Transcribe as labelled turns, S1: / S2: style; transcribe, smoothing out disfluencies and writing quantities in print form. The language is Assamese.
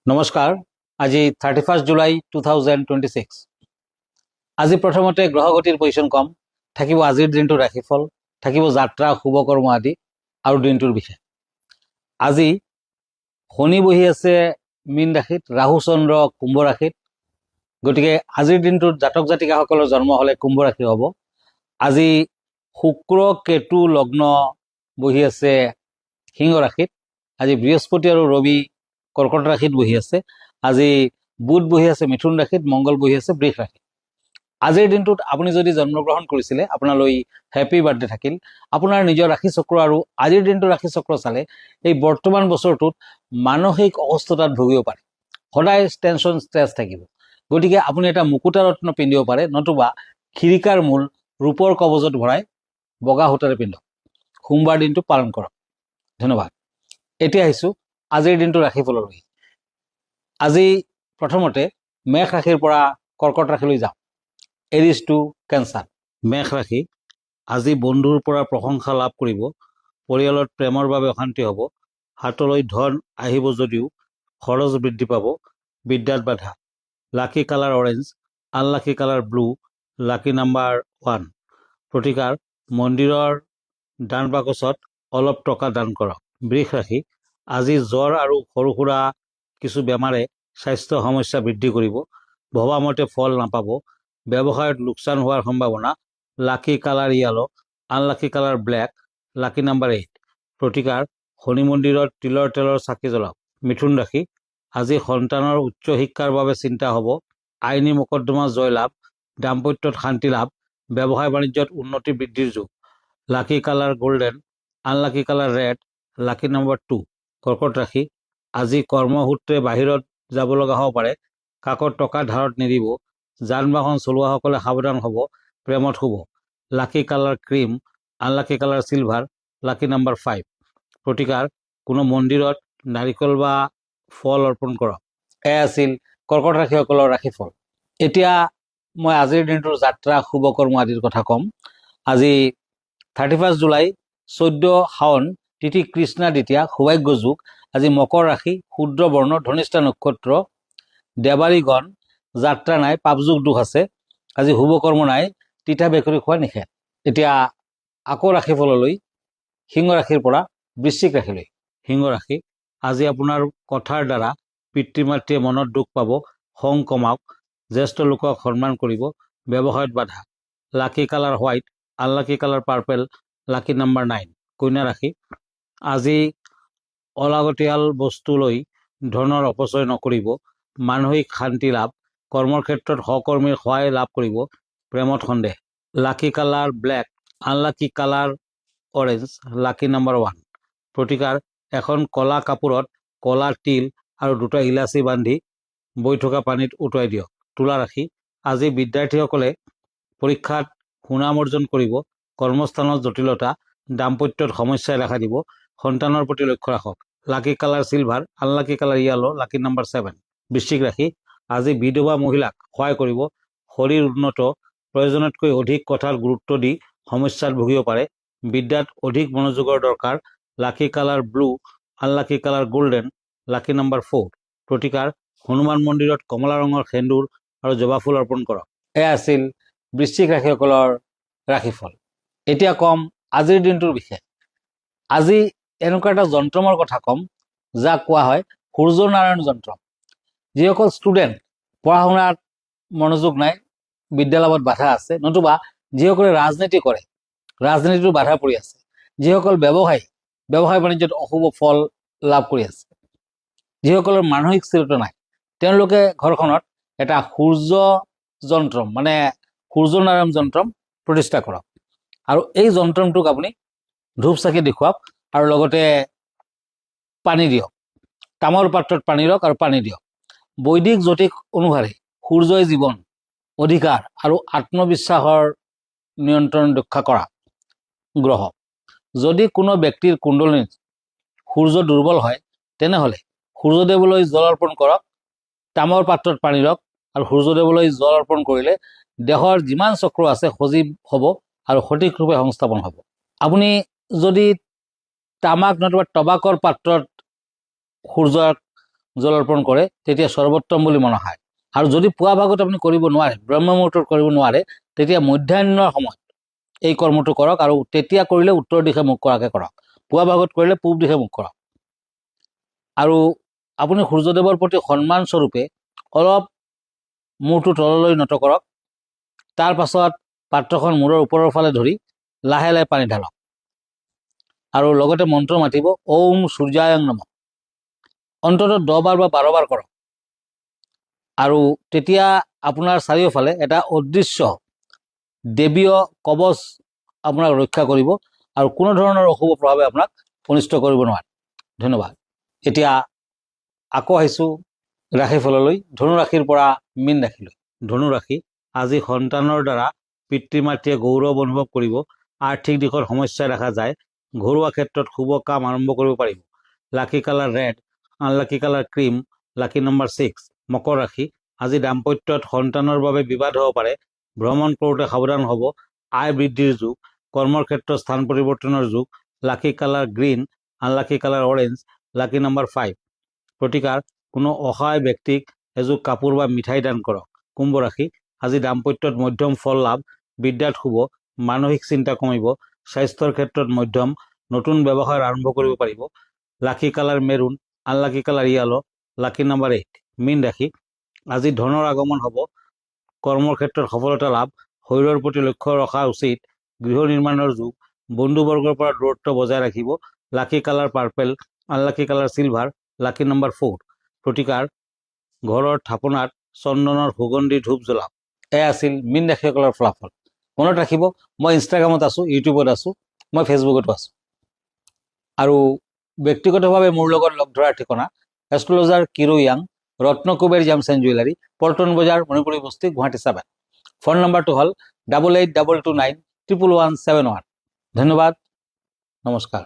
S1: নমস্কাৰ। আজি 31 জুলাই 2026। আজি প্ৰথমতে গ্ৰহগতিৰ পজিশ্যন কম থাকিব। আজিৰ দিনটোৰ ৰাশিফল থাকিব, যাত্ৰা শুভকৰ্ম আদি আৰু দিনটোৰ বিষয়ে। আজি শনি বহি আছে মীন ৰাশিত, ৰাহু চন্দ্ৰ কুম্ভ ৰাশিত। গতিকে আজিৰ দিনটোত জাতক জাতিকাসকলৰ জন্ম হ'লে কুম্ভ ৰাশি হ'ব। আজি শুক্ৰ কেতু লগ্ন বহি আছে সিংহ ৰাশিত। আজি বৃহস্পতি আৰু ৰবি কৰ্কট ৰাশিত বহি আছে। আজি বুধ বহি আছে মিথুন ৰাশিত, মংগল বহি আছে বৃষ ৰাশিত। আজিৰ দিনটোত আপুনি যদি জন্মগ্ৰহণ কৰিছিলে, আপোনালৈ হেপী বাৰ্থডে থাকিল। আপোনাৰ নিজৰ ৰাশি চক্ৰ আৰু আজিৰ দিনটো ৰাশি চক্ৰ চালে এই বৰ্তমান বছৰটোত মানসিক অসুস্থতাত ভুগিব পাৰে। সদায় টেনশ্যন ষ্ট্ৰেছ থাকিব। গতিকে আপুনি এটা মুকুতা ৰত্ন পিন্ধিব পাৰে, নতুবা খিৰিকাৰ মূল ৰূপৰ কবজত ভৰাই বগা সূতাৰে পিন্ধক। সোমবাৰ দিনটো পালন কৰক। ধন্যবাদ। এতিয়া আহিছোঁ আজিৰ দিনটো ৰাশিফললৈ। আজি প্ৰথমতে মেষ ৰাশিৰ পৰা কৰ্কট ৰাশিলৈ যাওঁ। Aries to Cancer. মেষ ৰাশি, আজি বন্ধুৰ পৰা প্ৰশংসা লাভ কৰিব। পৰিয়ালত প্ৰেমৰ বাবে অশান্তি হ'ব। হাতলৈ ধন আহিব যদিও খৰচ বৃদ্ধি পাব। বিদ্যাত বাধা। Lucky colour orange, unlucky colour blue, lucky number 1। প্ৰতিকাৰ, মন্দিৰৰ দান বাকচত অলপ টকা দান কৰক। বৃষ ৰাশি, আজি জ্বৰ আৰু সৰু সুৰা কিছু বেমাৰে স্বাস্থ্য সমস্যা বৃদ্ধি কৰিব। ভবামতে ফল নাপাব। ব্যৱসায়ত লোকচান হোৱাৰ সম্ভাৱনা। Lucky colour yellow, unlucky colour black, lucky number 8। প্ৰতিকাৰ, শনি মন্দিৰত তিলৰ তেলৰ চাকি জ্বলাওক। মিথুন ৰাশি, আজি সন্তানৰ উচ্চ শিক্ষাৰ বাবে চিন্তা হ'ব। আইনী মোকদ্দমা জয়লাভ। দাম্পত্যত শান্তি লাভ। ব্যৱসায় বাণিজ্যত উন্নতি বৃদ্ধিৰ যোগ। Lucky colour golden, unlucky colour red, lucky number 2। কৰ্কট ৰাশি, আজি কৰ্মসূত্ৰে বাহিৰত যাব লগা হ'ব পাৰে। কাকত টকা ধাৰত নিদিব। যান বাহন চলোৱাসকলে সাৱধান হ'ব। প্ৰেমত শুভ। Lucky colour cream, unlucky colour silver, lucky number 5। প্ৰতিকাৰ, কোনো মন্দিৰত নাৰিকল বা ফল অৰ্পণ কৰক। এয়া আছিল কৰ্কট ৰাশিসকলৰ ৰাশিফল। এতিয়া মই আজিৰ দিনটোৰ যাত্ৰা শুভকৰ্ম আদিৰ কথা ক'ম। আজি 31 জুলাই 14 শাওণ, তিথি কৃষ্ণা দ্বিতীয়া, সৌভাগ্য যোগ। আজি মকৰ ৰাশি, শূদ্ৰ বৰ্ণ, ধনিষ্ঠা নক্ষত্ৰ, দেৱাৰীগণ, যাত্ৰা নাই, পাপযোগ দোষ আছে। আজি শুভকৰ্ম নাই, তিতা বেকুৰী খোৱা নিষেধ। এতিয়া আকৌ ৰাশিফললৈ, সিংহ ৰাশিৰ পৰা বৃশ্চিক ৰাশিলৈ। সিংহ ৰাশি, আজি আপোনাৰ কথাৰ দ্বাৰা পিতৃ মাতৃয়ে মনত দুখ পাব। খং কমাওক। জ্যেষ্ঠ লোকক সন্মান কৰিব। ব্যৱসায়ত বাধা। Lucky colour white, unlucky colour purple, lucky number 9। কন্যা ৰাশি, আজি অলাগতিয়াল বস্তু লৈ ধনৰ অপচয় নকৰিব। মানসিক শান্তি লাভ। কৰ্মৰ ক্ষেত্ৰত সহকৰ্মীৰ সহায় লাভ কৰিব। প্ৰেমত সন্দেহ। Lucky colour black, unlucky colour orange, lucky number 1। প্ৰতিকাৰ, এখন কলা কাপোৰত কলা তিল আৰু 2টা ইলাচি বান্ধি বৈ থকা পানীত উটুৱাই দিয়ক। তুলা ৰাশি, আজি বিদ্যাৰ্থীসকলে পৰীক্ষাত সুনাম অৰ্জন কৰিব। কৰ্মস্থানত জটিলতা। দাম্পত্যত সমস্যাই দেখা দিব। সন্তানৰ প্ৰতি লক্ষ্য ৰাখক। Lucky colour silver, unlucky colour yellow, lucky number 7। বৃশ্চিক ৰাশি, আজি বিধৱা মহিলাক সহায় কৰিব। শৰীৰ উন্নত। প্ৰয়োজনতকৈ অধিক কথাত গুৰুত্ব দি সমস্যাত ভুগিব পাৰে। বিদ্যাত অধিক মনোযোগৰ দৰকাৰ। Lucky colour blue, unlucky colour golden, lucky number 4। প্ৰতিকাৰ, হনুমান মন্দিৰত কমলা ৰঙৰ সেন্দুৰ আৰু জবা ফুল অৰ্পণ কৰক। এয়া আছিল বৃশ্চিক ৰাশিসকলৰ ৰাশিফল। এতিয়া ক'ম আজিৰ দিনটোৰ বিষয়ে। আজি এনেকুৱা এটা যন্ত্ৰৰ কথা ক'ম, যাক কোৱা হয় সূৰ্য নাৰায়ণ যন্ত্ৰ। যিসকল ষ্টুডেণ্ট পঢ়া শুনাত মনোযোগ নাই, বিদ্যালাভত বাধা আছে, নতুবা যিসকলে ৰাজনীতি কৰে, ৰাজনীতিটো বাধা পৰি আছে, যিসকল ব্যৱসায় বাণিজ্যত অশুভ ফল লাভ কৰি আছে, যিসকলৰ মানসিক স্থিৰতা নাই, তেওঁলোকে ঘৰখনত এটা সূৰ্য যন্ত্ৰ মানে সূৰ্য নাৰায়ণ যন্ত্ৰ প্ৰতিষ্ঠা কৰক। আৰু এই যন্ত্ৰটোক আপুনি ধূপ চাকি দেখুৱাওক আৰু লগতে পানী দিয়ক। তামৰ পাত্ৰত পানী দিয়ক আৰু পানী দিয়ক। বৈদিক জ্যোতিষ অনুসাৰে সূৰ্যই জীৱন, অধিকাৰ আৰু আত্মবিশ্বাসৰ নিয়ন্ত্ৰণ ৰক্ষা কৰা গ্ৰহ। যদি কোনো ব্যক্তিৰ কুণ্ডলিনীত সূৰ্য দুৰ্বল হয়, তেনেহ'লে সূৰ্যদেৱলৈ জল অৰ্পণ কৰক। তামৰ পাত্ৰত পানী দিয়ক আৰু সূৰ্যদেৱলৈ জল অৰ্পণ কৰিলে দেহৰ যিমান চক্ৰ আছে সজীৱ হ'ব আৰু সঠিক ৰূপে সংস্থাপন হ'ব। আপুনি যদি তামাক নতুবা টবাকৰ পাত্ৰত সূৰ্যক জল অৰ্পণ কৰে তেতিয়া সৰ্বোত্তম বুলি মনা হয়। আৰু যদি পুৱা ভাগত আপুনি কৰিব নোৱাৰে, ব্ৰহ্ম মুহূৰ্তত কৰিব নোৱাৰে, তেতিয়া মধ্যাহ্নৰ সময়ত এই কৰ্মটো কৰক। আৰু তেতিয়া কৰিলে উত্তৰ দিশে মুখ কৰাকৈ কৰক, পুৱা ভাগত কৰিলে পূব দিশে মুখ কৰক। আৰু আপুনি সূৰ্যদেৱৰ প্ৰতি সন্মান স্বৰূপে অলপ মূৰটো তললৈ নত কৰক। তাৰ পাছত পাত্ৰখন মূৰৰ ওপৰৰ ফালে ধৰি লাহে লাহে পানী ঢালক আৰু লগতে মন্ত্ৰ মাতিব, ওম সূৰ্যায় নমঃ। অন্ততঃ 10 বাৰ বা 12 বাৰ কৰক। আৰু তেতিয়া আপোনাৰ চাৰিওফালে এটা অদৃশ্য দেৱীয় কবচ আপোনাক ৰক্ষা কৰিব আৰু কোনো ধৰণৰ অশুভ প্ৰভাৱে আপোনাক অনিষ্ট কৰিব নোৱাৰে। ধন্যবাদ। এতিয়া আকৌ আহিছোঁ ৰাশিফললৈ, ধনু ৰাশিৰ পৰা মীন ৰাশিলৈ। ধনু ৰাশি, আজি সন্তানৰ দ্বাৰা পিতৃ মাতৃয়ে গৌৰৱ অনুভৱ কৰিব। আৰ্থিক দিশত সমস্যা দেখা যায়। ঘৰুৱা ক্ষেত্ৰত শুভ কাম আৰম্ভ কৰিব পাৰিব। Lucky colour red, unlucky colour cream, lucky number 6। মকৰ ৰাশি, আজি দাম্পত্যত সন্তানৰ বাবে বিবাদ হ'ব পাৰে। ভ্ৰমণ কৰোঁতে সাৱধান হ'ব। আয় বৃদ্ধিৰ যুগ, কৰ্মৰ ক্ষেত্ৰত স্থান পৰিৱৰ্তনৰ যুগ। Lucky colour green, unlucky colour orange, lucky number 5। প্ৰতিকাৰ, কোনো অসহায় ব্যক্তিক এযোৰ কাপোৰ বা মিঠাই দান কৰক। কুম্ভ ৰাশি, আজি দাম্পত্যত মধ্যম ফল লাভ। বিদ্যাত শুভ, মানসিক চিন্তা কমিব। স্বাস্থ্যৰ ক্ষেত্ৰত মধ্যম, নতুন ব্যৱসায় আৰম্ভ কৰিব পাৰিব। Lucky colour maroon, unlucky colour yellow, lucky number 8। মীন ৰাশি, আজি ধনৰ আগমন হ'ব। কৰ্মৰ ক্ষেত্ৰত সফলতা লাভ। শৰীৰৰ প্ৰতি লক্ষ্য ৰখা উচিত। গৃহ নিৰ্মাণৰ যুগ, বন্ধুবৰ্গৰ পৰা দূৰত্ব বজাই ৰাখিব। Lucky colour purple, unlucky colour silver, lucky number 4। প্ৰতিকাৰ, ঘৰৰ থাপনাত চন্দনৰ সুগন্ধি ধূপ জ্বলাওক। এয়া আছিল মীন ৰাশিসকলৰ ফলাফল। মনত ৰাখিব, মই ইনষ্টাগ্ৰামত আছোঁ, ইউটিউবত আছোঁ, মই ফেচবুকতো আছোঁ। আৰু ব্যক্তিগতভাৱে মোৰ লগত লগ ধৰাৰ ঠিকনা astrologer Kiro Yang, Ratnakuber gems and jewellery, Paltan Bazar, Manipuri বস্তি, গুৱাহাটী 7। ফোন নম্বৰটো হ'ল 8822911171। ধন্যবাদ, নমস্কাৰ।